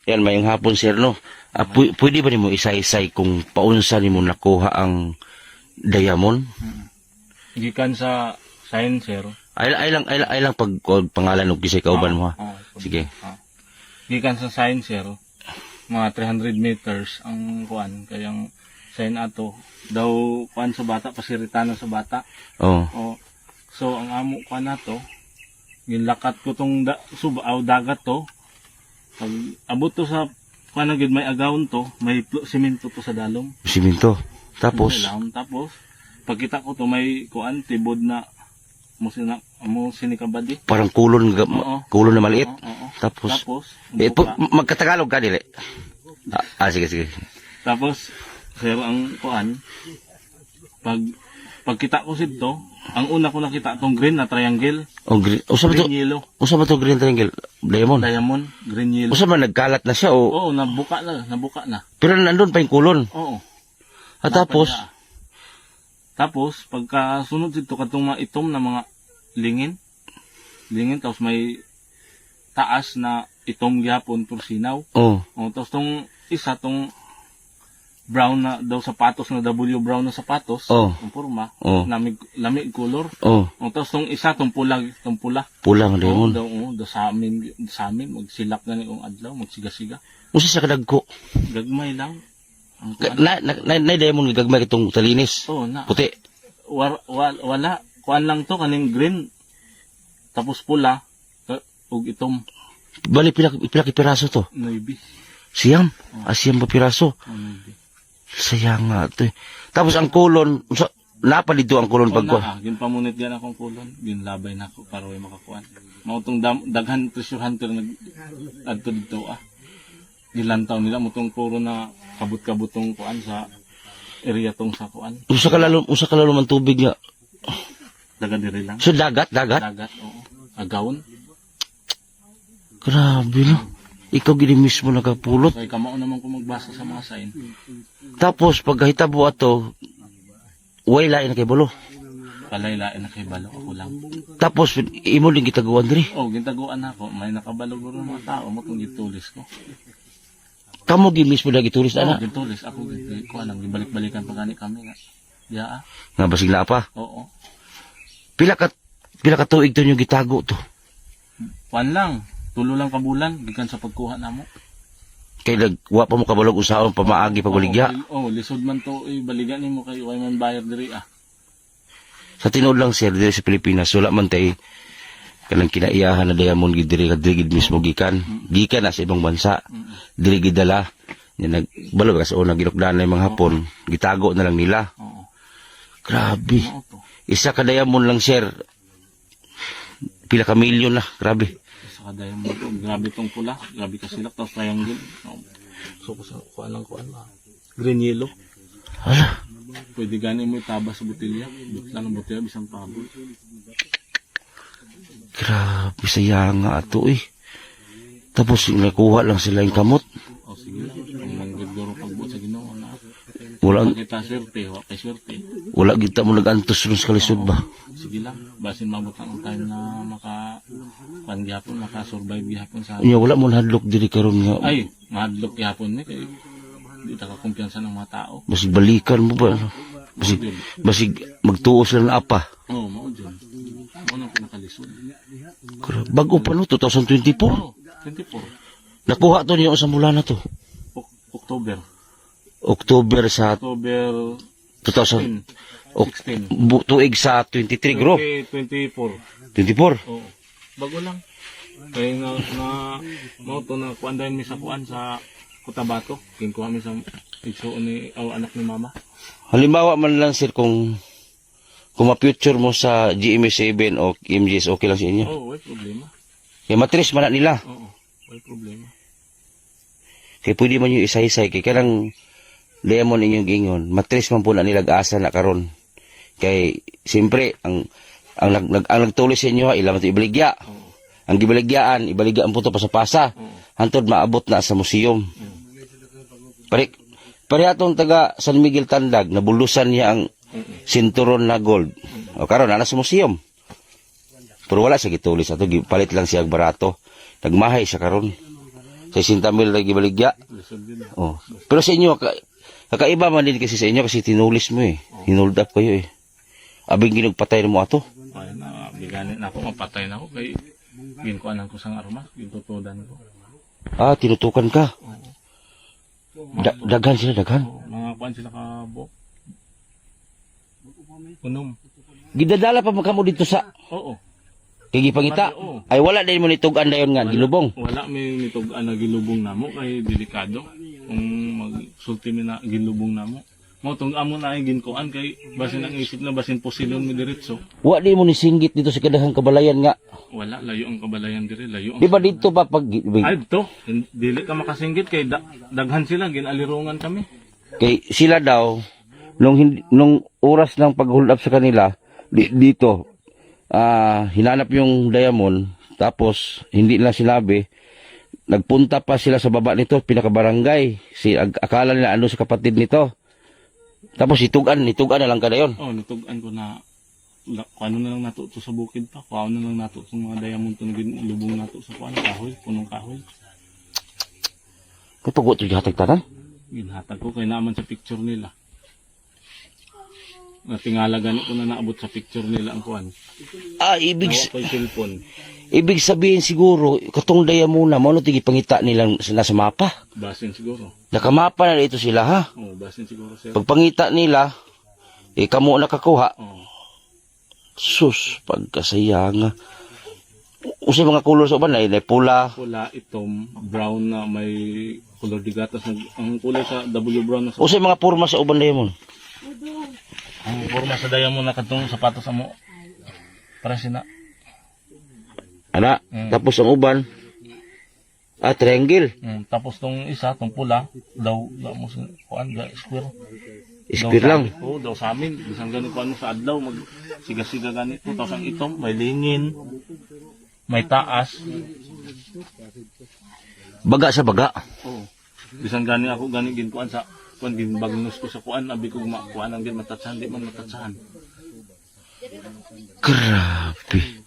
Yan, mayong hapon, sir, no? Pwede ba nimo isa-isay kung paunsa nimo nakuha ang diamond? Gikan sa science, sir. Ay lang pag pangalan og kisay kauban mo, ha? Sige. Gikan sa science, sir. Mga 300 meters ang kuan. Kayang sign ato. Daw kuan sa bata, pasiritano sa bata. Oh. O, so, ang amo kuan nato, gilakat ko tong dagat to. Pag abot to sa kuan na gid may agawon to, may simento to sa dalom. Siminto. Tapos, Tapos, pagkita ko to may kuan tibod na mo sinikabadi. parang kulon, kulon na maliit. Oo. Tapos, Tapos, magkatagalog ka, dili? Sige, sige. tapos, sir, ang kuan, pagkita ko sito, ang una ko nakita tong green na triangle, Oh, green. Usa ba to? green yellow, Green triangle? Diamond. diamond, green yellow. Usa ba nagkalat na siya o? Oo, nabuka na. Pero nandun pa yung kulon. Oo. At tapos, Tapos, pagkasunod dito katong mga itom na mga lingin, tapos may taas na itom gyapon tursinaw. oh, O, tapos tong isa, tong brown na daw sapatos na W brown na sapatos, Oh. ang porma, Oh. lamig color. oh, O, tapos tong isa, tong pula. pulang Oo, diamond. daw sa amin, magsilak na ni kong adlaw, magsiga-siga. Usa sa kadagko. Gagmay lang. Ang kuan. Na diamond nga gagmay itong talinis. Oo, na. Puti. Wala. Kuan lang to, kaning green. Tapos pula. Ug itom. Bali, pila piraso to? Navy. Siyam. Siyam ba piraso? Navy. Sayang nga ito eh. Tapos ang kulon, napa dito ang kulon pag Ginpamunit gan akong kulon. Ginlabay na ako para way makakuan. Mautong daghan treasure hunter adto dito Gilantaw nila mutong puro na kabut-kabut tong kuan sa area tong sa kuan. usa ka lalo man tubig nga. Daga diri lang. So dagat. Dagat, oo. Agawon. Grabe no. Ikaw gini mismo nagapulot. Kay kamao naman ko magbasa sa mga sign. Tapos pagkahitabo ato, way lain na kay bulo. Palaylain na kay balo ako lang. Tapos imo din gitaguan diri. Oh, gintaguan ako. May nakabalog ro mga tao mo tong gitulis ko. Kamo gi mismo lagi turis Oh, ana. gitulis ako ko lang gibalik-balikan pa gani kami nga. Ya. Nga basig na pa. Oo. Pila ka tuig to nyo gitago to. Kuan lang. Tulo lang ka bulan gikan sa pagkuha namo. Kay wa pa mo kabalog usaon pamaagi pagbaligya. Oh, lisod man to baligan nimo kay way man bayar diri Sa tinuod lang sir diri sa Pilipinas wala man tay kanang kinaiyahan na diamond gid diri gid mismo gikan na sa ibang bansa. Diri gidala nya nagbalo ka sa una ginukdan na mga Hapon gitago na lang nila. Oo. Grabe. Oo to. Isa ka diamond lang sir. Pila ka milyon na, grabe. Sa kadayon mo to, grabe tong pula, grabe ka silak tapos triangle. So sa kuan lang green yellow. Hala, Pwede gani mo itaba sa botelya. Butlan ng botelya bisang pabot. grabe sayang nga ato eh. Tapos nakuha lang sila yung kamot. O sige lang, ang manggagoro pagbot sa Ginoo na. Wala Kita swerte, wa kay swerte. wala kita mo nagantos ron sa kalisod ba. Sige lang, basin mabot ang time na gihapon, maka-survive gihapon sa Nya wala mo hadlok diri karon nga. ay, mahadlok gihapon ni kay di ta ka kumpiyansa ng mga tao. Basig balikan mo ba? Basig magtuo sila na apa. Oo, mao dyan. Mao nang pinakalisod. Bago pa no 2024. Oo, 24. Nakuha to niyo sa mula na to. October October sa October 2000 16. tuig sa 23 gro. 24. 24. Oo. Bago lang. Kaya mao to na kuan dahil mi sa kuan sa Cotabato. Kinkuha mi sa igsuon ni anak ni mama. Halimbawa man lang sir kung ma-future mo sa GMA7 o MGS okay lang sa inyo. Oo, may problema. Kaya matris man na nila. Oo, may problema. Kaya pwede man yung isa-isay. Kaya karang lemon inyong gingon. Matris man po na nila asa na karon. Kay siyempre ang nagtuloy sa inyo ilang ito ibaligya. Oo. Ang gibaligyaan, ibaligyaan po ito pasapasa. Hantod maabot na sa museum. Pare atong taga San Miguel Tandag, nabulusan niya ang sinturon na gold. O karon na sa museum. Pero wala siya gitulis ato, palit lang siya barato. Nagmahay siya karon. 60,000 lagi baligya. Lisod yun. Oh. Pero sa inyo, kakaiba man din kasi sa inyo kasi tinulis mo eh. Hinold up kayo eh. Abing ginagpatay mo ato. Ay na, biganin na ako, mapatay na ako. Kay, ginkuanan ko sang armas, gintutudan ko. Ah, tinutukan ka. Daghan sila, daghan. Mga kuan sila kabok. Unom. Gidadala pa mo dito sa Oo. kay gipangita. Oo. Ay wala din mo nitugan dayon nga gilubong. Wala may nitog-an na gilubong namo kay delikado. Kung magsulti mi na gilubong namo. Mo tong amo na ay ginkuan kay basin ang isip na basin posilon mi diretso. Wa di mo ni singgit dito sa kadahang kabalayan nga. Wala layo ang kabalayan dire, layo ang Di ba dito pa pag Ay to, dili ka makasinggit kay daghan sila ginalirungan kami. kay sila daw nung oras ng pag-hold up sa kanila dito hinanap yung diamond tapos hindi na sinabi. Nagpunta pa sila sa baba nito, pinakabarangay. Akala nila ano sa kapatid nito. Tapos nitugan na lang kada yon. Oh, nitugan ko na ano na lang nato to sa bukid pa. Kuha na lang nato sa mga diamond to na lubong nato sa kuan kahoy, punong kahoy. Kung pag ito hatag tanan? Ginhatag ko kay naman sa picture nila. Natingala gani ko na naabot sa picture nila ang kuan. Ibig Nawa ko'y cellphone. sabihin siguro, katong diamond na, ano tigi pangita nilang nasa mapa. Basin siguro. Nakamapa na dito sila ha. Oh, basin siguro sir. Pag pangita nila, kamo nakakuha. Oh. Sus, pagkasayanga. Usay mga color sa uban, ay pula. Pula, itom, brown na may color di gatas. Ang kulay sa W brown na sa Usay mga porma sa uban diamond. ang forma sa diamond na katong sapatos amo. Para sina. Ana, tapos ang uban, triangle. Tapos tong isa, tong pula, daw mo sa kuan, square. Square lang. Oo, daw sa amin. Bisang ganun kuan mo sa adlaw, mag siga-siga ganito. Tapos ang itom, may lingin, may taas. Baga sa baga. Oo. Bisang gani ako, gani ginkuan sa kuan, ginbagnos ko sa kuan, abi ko kuan ang din matatsahan, di man matatsahan. Grabe.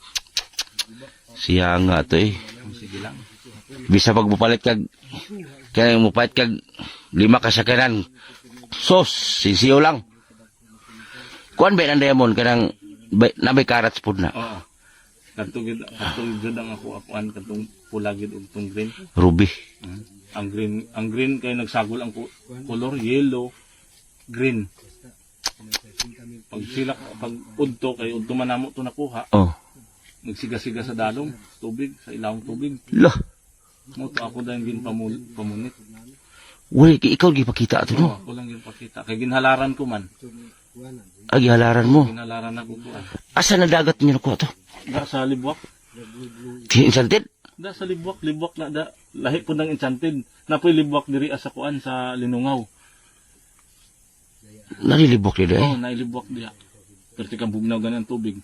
Siya nga to eh. Sige lang. Bisa pag mupalit kag, kaya mupalit kag 5 kasakanan. Sos, sisiyo lang. Kuan ba ng diamond kanang nabay karats pud na. Oo. Katong gid ang ako akuan katong pula gid ug tong green. Ruby. Ang green kay nagsagol ang color yellow, green. Pag sila pag udto kay udto man namo to nakuha. Oh. Nagsiga-siga sa dalong tubig, sa ilawong tubig. Lah. Mo to ako dahil gin pamunit. Wala, ikaw gipakita ato Oo, no. ako lang yung pakita. Kay ginhalaran ko man. Agi halaran mo. Ginhalaran ako ko. Asa na dagat niyo ko to? Da sa libwak. Enchanted? Da sa libwak na da lahi po ng enchanted. Napoy libwak diri sa kuan sa Linungaw. Narilibok nila eh. Oh, nailibwak diya. Pero tika bugnaw ganan tubig.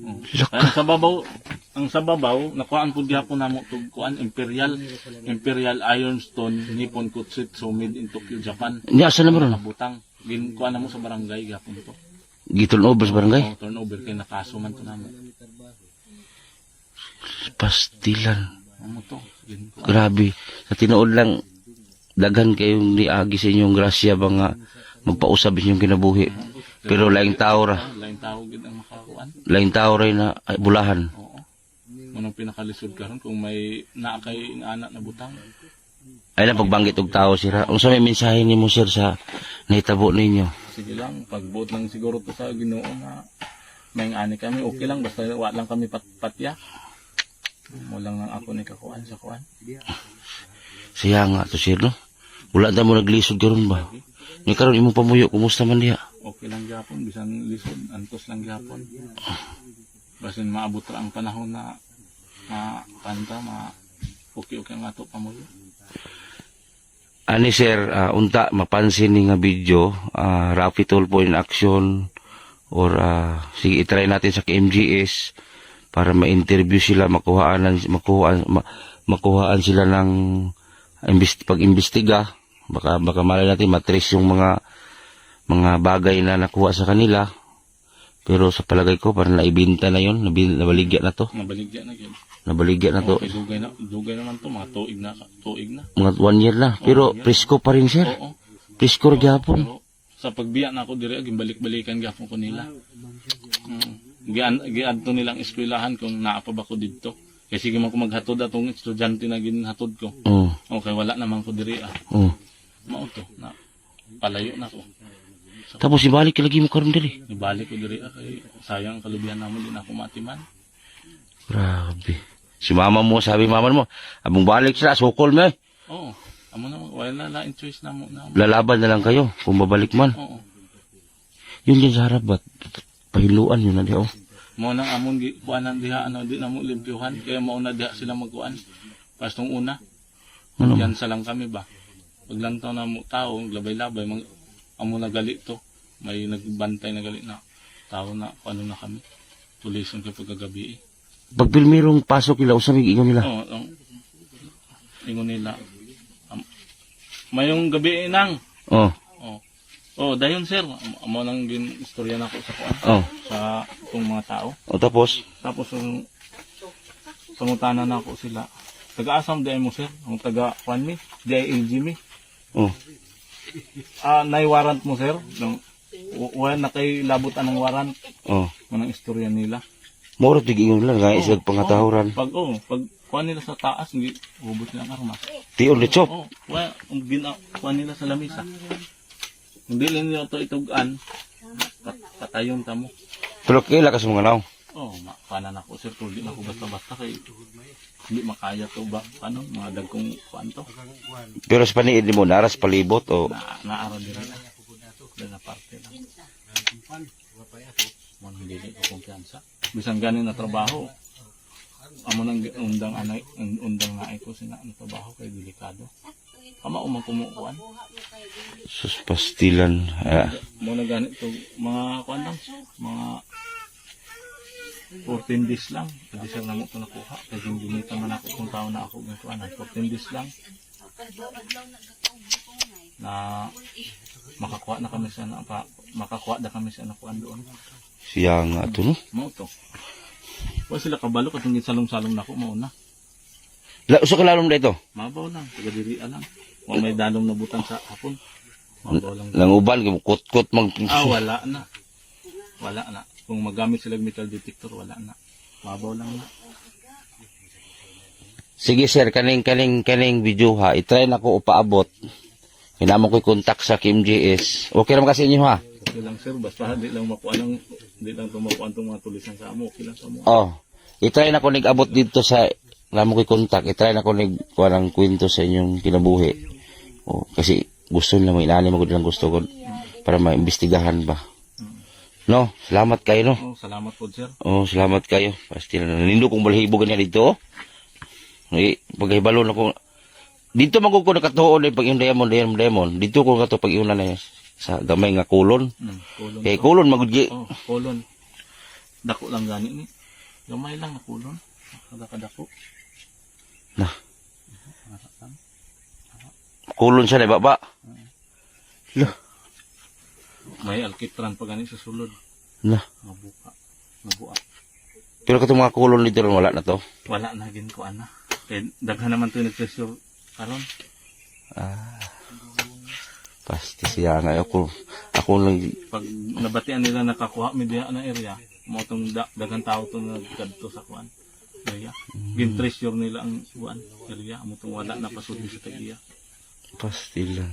Oh. Laka. Ang sa babaw, nakuhaan po gihapon namo tug kuan Imperial Ironstone Nippon Kutsetsu made in Tokyo, Japan. Niya asa na mo ron? Nabutang. Ginkuan namo sa barangay gihapon to. Giton over sa barangay? Oh, turnover kay nakaso man to namo. Pastilan. Amo to. Ginkuan. Grabe. Sa tinuod lang, daghan kayong niagi sa inyong grasya ba nga magpausab inyong kinabuhi. Pero laing tao ra. Lain tao gid ang makakuan. Laing tao rin na bulahan. Oo. Manong pinakalisod karon kung may naa kay anak na butang. Ay lang pagbanggit og tao sira. Unsa may mensahe nimo sir sa nahitabo ninyo? Sige lang, pagbuot lang siguro to sa Ginoo na may ani kami, okay lang basta wa lang kami patya. Mo lang ang ako ni kakuan sa kuan. Siya nga to sir no. Wala ta mo naglisod karon ba? Ni karon imong pamuyo kumusta man diha? Okay lang gyapon, bisan lisod, antos lang gyapon. Basin maabot ra ang panahon na kanta, okay ang ato pamuyo. Ani sir, unta mapansin ni nga video, Rafi Tulfo in action or sige itry natin sa KMGS para ma-interview sila, makuhaan sila ng pag-imbestiga. Baka malay natin matrace yung mga bagay na nakuha sa kanila. Pero sa palagay ko parang naibenta na yon, nabaligya na to. Nabaligya na gyud. Nabaligya na to. Okay, dugay naman to, mga tuig na. Mga 1 year na. Pero presko pa rin, sir. Oo. Presko rin gyapon. Pero sa pagbiya na ako diri, gimbalik-balikan gyapon ko nila. Giadto nilang eskwelahan kung naa pa ba ko didto. Kaya sige man ko maghatod atong estudyante na ginhatod ko. Oh. Okay, wala naman ko diri Oh. Mao to, na palayo na ko. Tapos ibalik lagi mo karon diri. Ibalik ko diri kay sayang kalubihan namon di na ako matiman. Grabe. Si mama mo, sabi mama mo, abong balik sila, sukol mo eh. Oo. Amo na wala na choice na mo na. Lalaban na lang kayo kung babalik man. Oo. Yun din sa harap, ba't pahiluan yun na di, oh. Mo nang amon kuanan diha di na mo limpyuhan kaya mao na diha sila magkuan. Pastong una. Ano? Yan sa lang kami ba. Pag lang taon na mo tao, labay-labay amo na gali to. May nagbantay na gali na tao na ano na kami. Tulisan kay pagkagabi. Pag pilmirong pasok nila, usapig ingon nila. Oo, ingon nila. Mayong gabi nang. Oh. Oh, dayon sir, amo nang istorya nako sa kuan. Oh. Sa itong mga tao. O tapos? Tapos yung pangutanan na ako sila. Taga-asam din mo sir, ang taga-kuan mi, DILG mi. Oh. Nay warrant mo sir, wala na kay labot anong warrant. Oh. Manang istorya nila. Moro tig ingon nila, nga isag pangatahuran. Pag kuan nila sa taas, hindi ubos nila karma. Tiyon lechop. Oh, wala kuan nila sa lamisa. Hindi lang nila ito itugan, patayon ta mo. Pero kaila ka sa mga naw. Oh, kanan ako sir, kung di na ako basta-basta kay hindi makaya to ba, ano, mga dagkong kuan to. Pero sa paniid mo, naras palibot o... Naaraw din na. Doon na parte lang. Mga hindi ko kumpiyansa. Bisan ganin na trabaho. Amo nang undang nga ko sina ang trabaho kay delikado. Kama umang kumukuan. Sus pastilan. Mo na ganit to mga kuan lang, mga 14 days lang. Kasi sir namo to nakuha. Kasi ginitan man ako kung taon na ako ng kuan. 14 days lang. Na makakuha na kami sa makakuha na kami sa nakuan doon. Siya nga ito, no? Mao to. Wa sila kabalo katong salong-salong nako mao na. Usa ka lalom dito? Mabaw lang, taga diri lang. Wa may dalom na butang sa hapon. Mabaw lang. Languban, kot-kot mag... Wala na. Wala na. Kung magamit sila metal detector, wala na. Mabaw lang na. Sige sir, kaning video ha. I-try na ko upaabot. Hinamon ko contact sa KMJS. Okay naman kasi inyo ha? Okay lang sir, basta di lang makuan tong mga tulisan sa amo. Okay lang sa amo. Oh. I-try na ko nag-abot dito sa... Hinamon ko contact. I-try na ko nag-kuha ng kwento sa inyong kinabuhi. Oh, kasi gusto nila mo, inaani mo ko lang gusto ko para maimbestigahan ba. No, salamat kayo no. Oh, salamat po sir. Oh, salamat kayo. Pasti na nanindo kong balhibo ganyan dito. Paghibalo na ko. Dito man ko nakatuon pag yung diamond. Dito ko kato pag yung na sa gamay nga kulon. Kulon. Kay kulon magudji. Oh, kulon. Dako lang gani ni. Gamay lang na kulon. Kadako. Nah. Kulon siya na baba. Lah. May alkitran pa gani sa sulod. Nah. Mabuka. Pero katong mga kulon dito ron wala na to. Wala na gin ko ana. Kay daghan naman to nag-pressure karon. Pasti siya nga ako lang Pag nabatian nila nakakuha mi diha na area, mo tong daghan tao to nagkadto sa kuan. Area. Gin-treasure nila ang kuan area, mo tong wala na pasud sa tagiya. pasti lang.